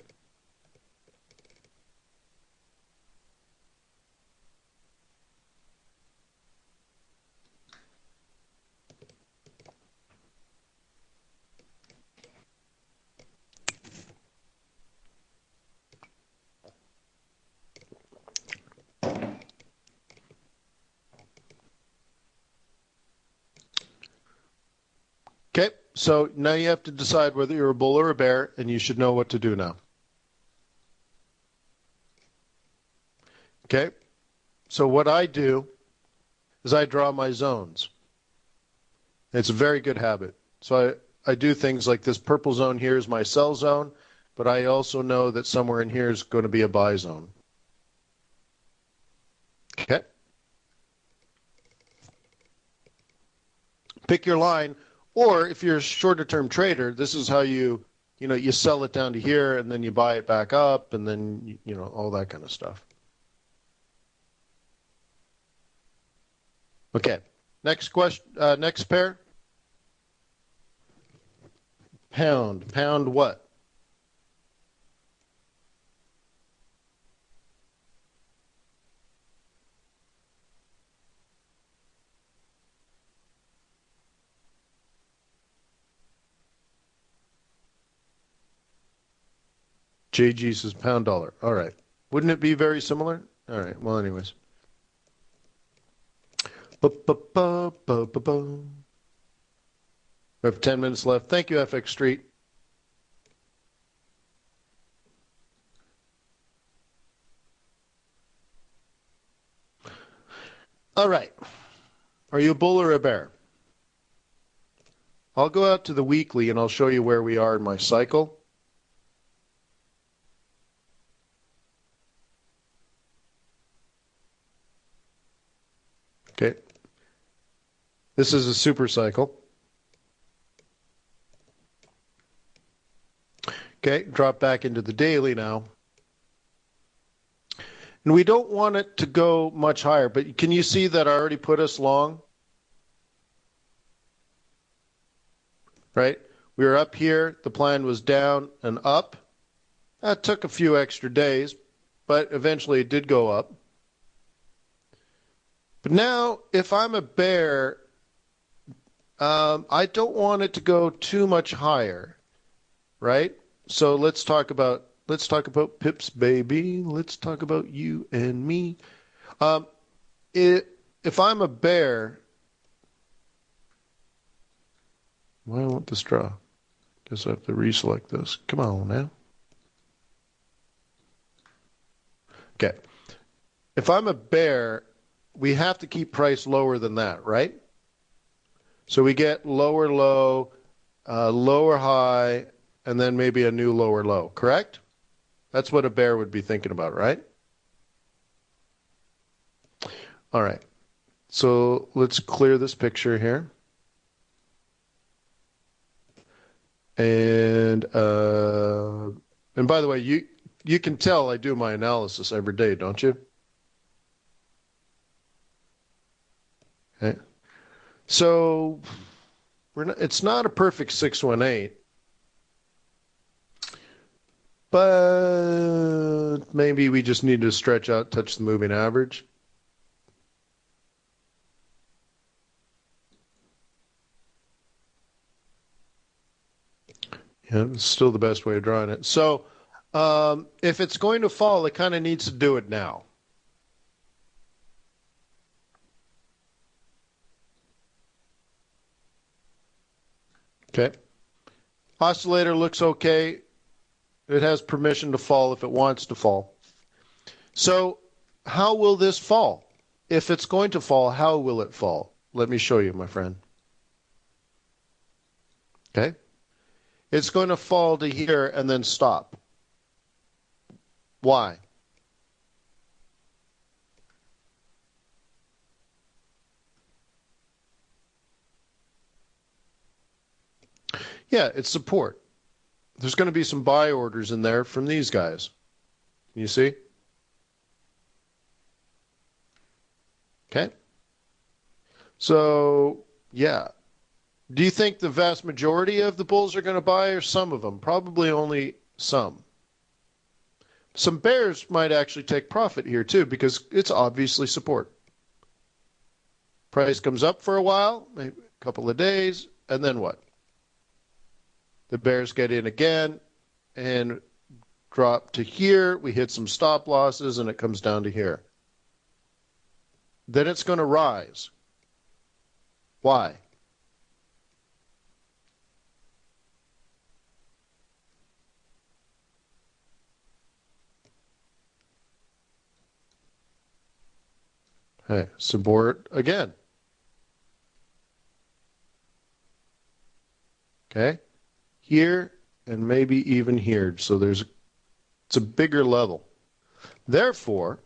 Okay, so now you have to decide whether you're a bull or a bear, and you should know what to do now. Okay, so what I do is I draw my zones. It's a very good habit. So I do things like this purple zone here is my sell zone, but I also know that somewhere in here is going to be a buy zone. Okay. Pick your line, or if you're a shorter term trader, this is how you sell it down to here and then you buy it back up and then, all that kind of stuff. Okay. Next question, next pair. Pound. Pound what? JG says pound dollar. All right. Wouldn't it be very similar? All right. Well, anyways. We have 10 minutes left. Thank you, FX Street. All right. Are you a bull or a bear? I'll go out to the weekly and I'll show you where we are in my cycle. Okay. This is a super cycle. Okay, drop back into the daily now. And we don't want it to go much higher, but can you see that I already put us long? Right? We were up here, the plan was down and up. That took a few extra days, but eventually it did go up. But now, if I'm a bear, I don't want it to go too much higher, right? So let's talk about pips, baby. Let's talk about you and me. If I'm a bear, why won't this draw? Guess I have to reselect this. Come on now. Okay. If I'm a bear, we have to keep price lower than that, right? So we get lower low, lower high, and then maybe a new lower low, correct? That's what a bear would be thinking about, right? All right. So let's clear this picture here. And by the way, you can tell I do my analysis every day, don't you? Okay. So it's not a perfect 618, but maybe we just need to stretch out, touch the moving average. Yeah, it's still the best way of drawing it. So if it's going to fall, it kind of needs to do it now. Okay. Oscillator looks okay. It has permission to fall if it wants to fall. So how will this fall? if it's going to fall, how will it fall? Let me show you, my friend. Okay? It's going to fall to here and then stop. Why? Yeah, it's support. There's going to be some buy orders in there from these guys. You see? Okay. So, yeah. Do you think the vast majority of the bulls are going to buy or some of them? Probably only some. Some bears might actually take profit here too because it's obviously support. Price comes up for a while, maybe a couple of days, and then what? The bears get in again and drop to here. We hit some stop losses and it comes down to here. Then it's going to rise. Why? Hey, support again. Okay? Here and maybe even here. So it's a bigger level. Therefore,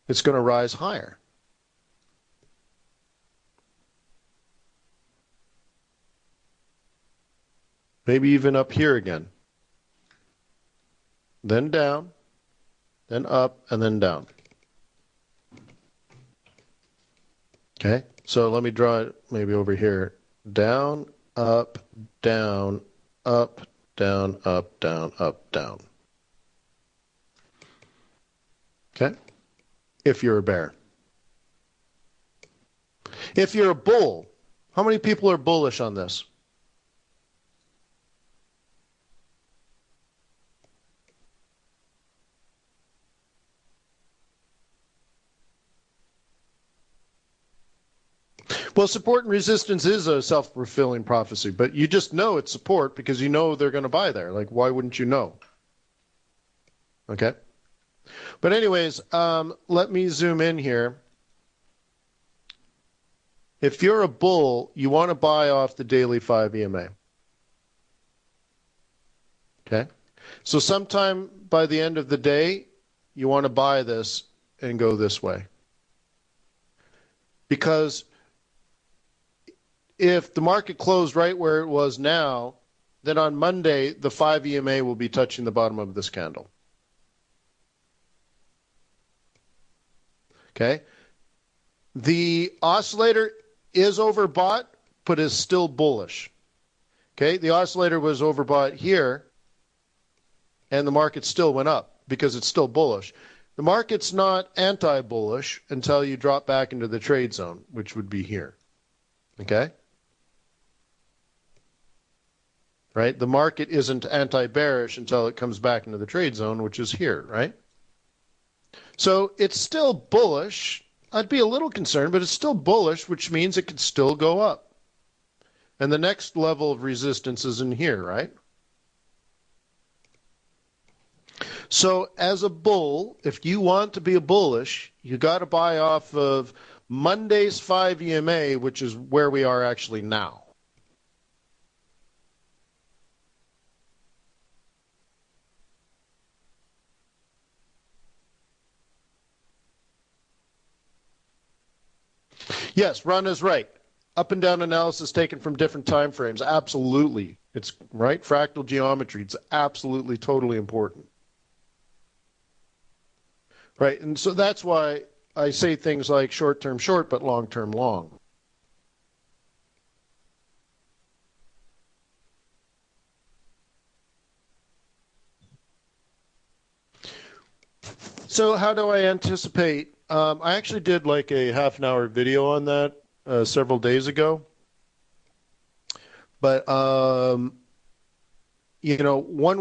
it's going to rise higher. Maybe even up here again. Then down, then up, and then down. Okay, so let me draw it maybe over here. Down, up, down, up, down, up, down, up, down. Okay, if you're a bear. If you're a bull, how many people are bullish on this? Well, support and resistance is a self-fulfilling prophecy, but you just know it's support because you know they're going to buy there. Like, why wouldn't you know? Okay. But anyways, let me zoom in here. If you're a bull, you want to buy off the daily 5 EMA. Okay. So sometime by the end of the day, you want to buy this and go this way. Because if the market closed right where it was now, then on Monday, the 5 EMA will be touching the bottom of this candle. Okay? The oscillator is overbought, but is still bullish. Okay? The oscillator was overbought here, and the market still went up because it's still bullish. The market's not anti-bullish until you drop back into the trade zone, which would be here. Okay? Right? The market isn't anti-bearish until it comes back into the trade zone, which is here, right? So it's still bullish. I'd be a little concerned, but it's still bullish, which means it could still go up. And the next level of resistance is in here, right? So as a bull, if you want to be a bullish, you got to buy off of Monday's 5 EMA, which is where we are actually now. Yes, Ron is right. Up and down analysis taken from different time frames. Absolutely. It's right. Fractal geometry. It's absolutely totally important. Right. And so that's why I say things like short-term short, but long-term long. So how do I anticipate? I actually did like a half-an-hour video on that several days ago. But, one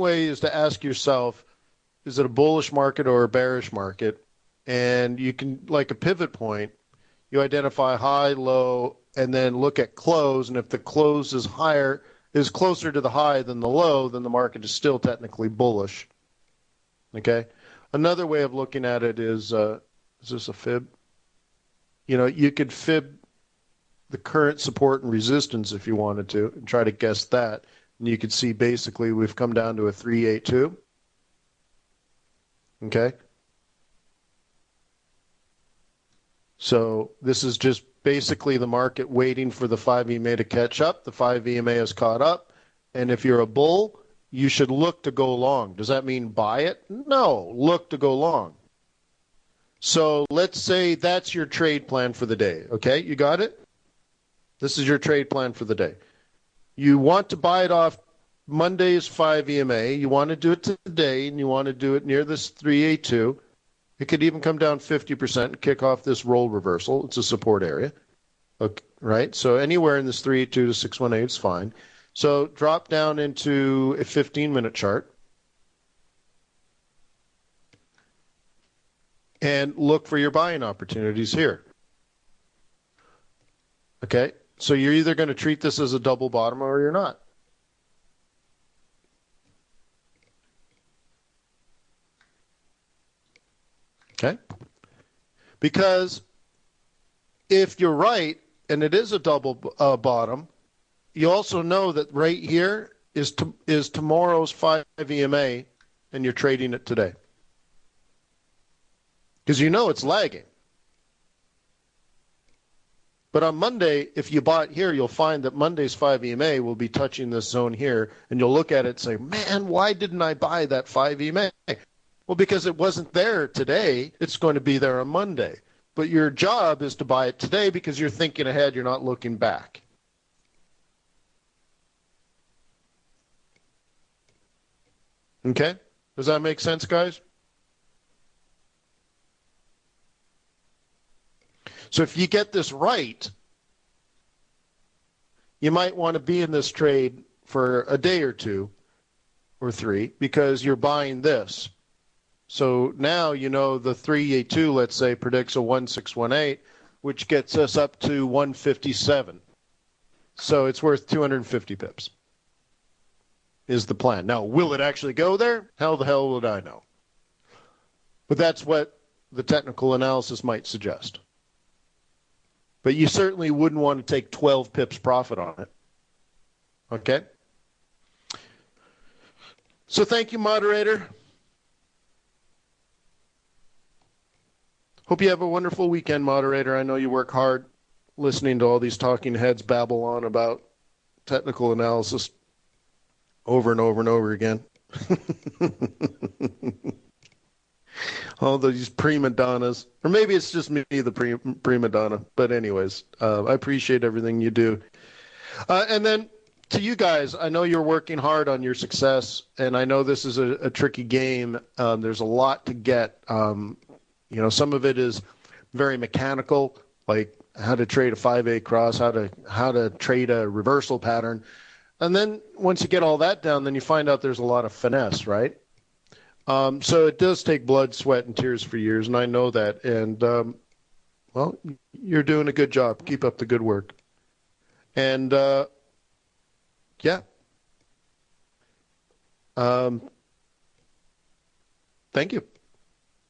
way is to ask yourself, is it a bullish market or a bearish market? And you can, like a pivot point, you identify high, low, and then look at close. And if the close is higher, is closer to the high than the low, then the market is still technically bullish. Okay? Another way of looking at it is Is this a fib? You know, you could fib the current support and resistance if you wanted to and try to guess that. And you could see basically we've come down to a 382. Okay. So this is just basically the market waiting for the 5 EMA to catch up. The 5 EMA has caught up. And if you're a bull, you should look to go long. Does that mean buy it? No, look to go long. So let's say that's your trade plan for the day. Okay, you got it? This is your trade plan for the day. You want to buy it off Monday's 5 EMA. You want to do it today, and you want to do it near this 382. It could even come down 50% and kick off this roll reversal. It's a support area, okay, right? So anywhere in this 382 to 618 is fine. So drop down into a 15-minute chart and look for your buying opportunities here. Okay, so you're either going to treat this as a double bottom or you're not. Okay, because if you're right and it is a double bottom, you also know that right here is tomorrow's 5 EMA and you're trading it today. Because you know it's lagging. But on Monday, if you bought here, you'll find that Monday's 5 EMA will be touching this zone here, and you'll look at it and say, man, why didn't I buy that 5 EMA? Well, because it wasn't there today. It's going to be there on Monday. But your job is to buy it today because you're thinking ahead. You're not looking back. Okay? Does that make sense, guys? So if you get this right, you might want to be in this trade for a day or two or three because you're buying this. So now you know the 382, let's say, predicts a 1618, which gets us up to 157. So it's worth 250 pips is the plan. Now, will it actually go there? How the hell would I know? But that's what the technical analysis might suggest. But you certainly wouldn't want to take 12 pips profit on it. Okay? So thank you, moderator. Hope you have a wonderful weekend, moderator. I know you work hard listening to all these talking heads babble on about technical analysis over and over and over again. All these prima donnas. Or maybe it's just me, the prima donna. But anyways, I appreciate everything you do. And then to you guys, I know you're working hard on your success, and I know this is a tricky game. There's a lot to get. You know, some of it is very mechanical, like how to trade a 5A cross, how to trade a reversal pattern. And then once you get all that down, then you find out there's a lot of finesse, right? So it does take blood, sweat, and tears for years, and I know that. And, well, you're doing a good job. Keep up the good work. And, yeah. Thank you.